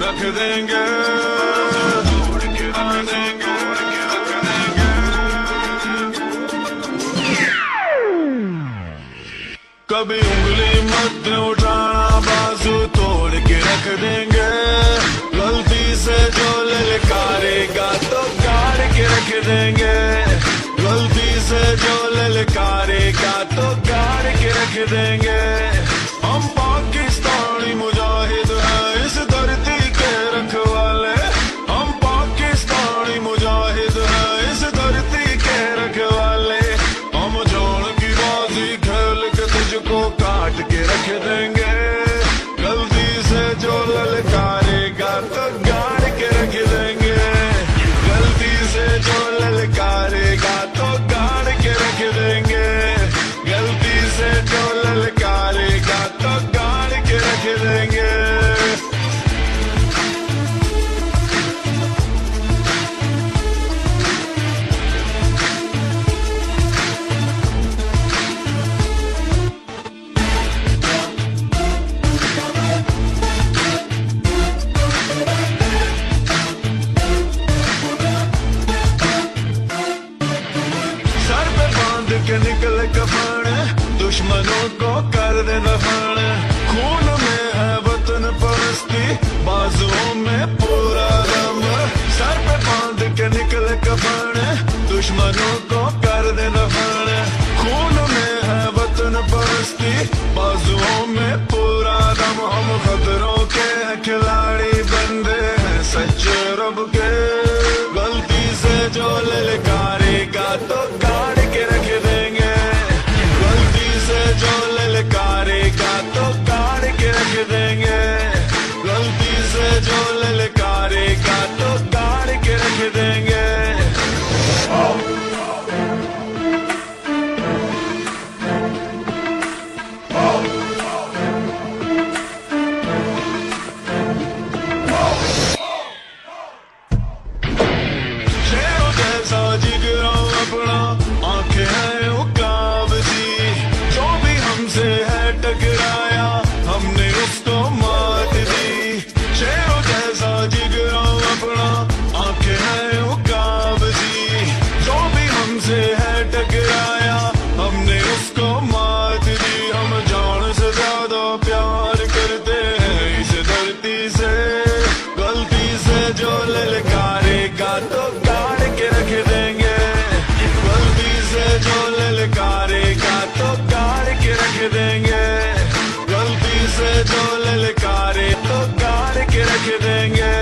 रख देंगे, तोड़ के रख देंगे, रख देंगे। कभी उंगली मत उठाना, बाजू तोड़ के रख देंगे। गलती से जो ललकारेगा तो गाड़ के रख देंगे। गलती से जो ललकारेगा तो गाड़ के रख देंगे। हम पाकिस्तानी मुजाहिद हैं, इस धरती के रखवाले। हम पाकिस्तानी मुजाहिद हैं, इस धरती के रखवाले। हम जान की बाजी खेल के तुझको काट के रख देंगे। गलती से जो ललकारेगा तो गाड़ के रख देंगे। गलती से जो ललकारेगा तो गाड़ के रख देंगे। गलती से जो ललकारेगा तो गाड़ के रख देंगे। सर पे बांध के निकल कफन, दुश्मनों को कर दे दफन। खून में है वतन परस्ती, बाजुओं में पूरा दम। सर पे बांध के निकल कफन, दुश्मनों को कर दे दफन। खून में है वतन परस्ती, बाजुओं में पूरा दम। हम खतरों के खिलाड़ी बंदे हैं सच्चे रब के। गलती से जो ललकारेगा तो गाड़ के रख देंगे। गलती से जो ललकारेगा तो गाड़ के रख देंगे। गलती से जो ललकारेगा तो गाड़ के रख देंगे। शेरों जैसा जिगरा अपना, आंखें हैं उकाबसी। जो भी हमसे है टकराया, हमने उसको मात दी। शेरों जैसा जिगरा अपना, आंखें हैं उकाबसी। जो भी हमसे है टकराया, हमने उसको मात दी। हम जान से ज्यादा प्यार करते हैं इस धरती से। गलती से जो ललकारेगा तो गाड़ के रख देंगे। गलती से जो ललकारेगा तो गाड़ के रख देंगे। गलती से जो ललकारे तो गाड़ के रख देंगे।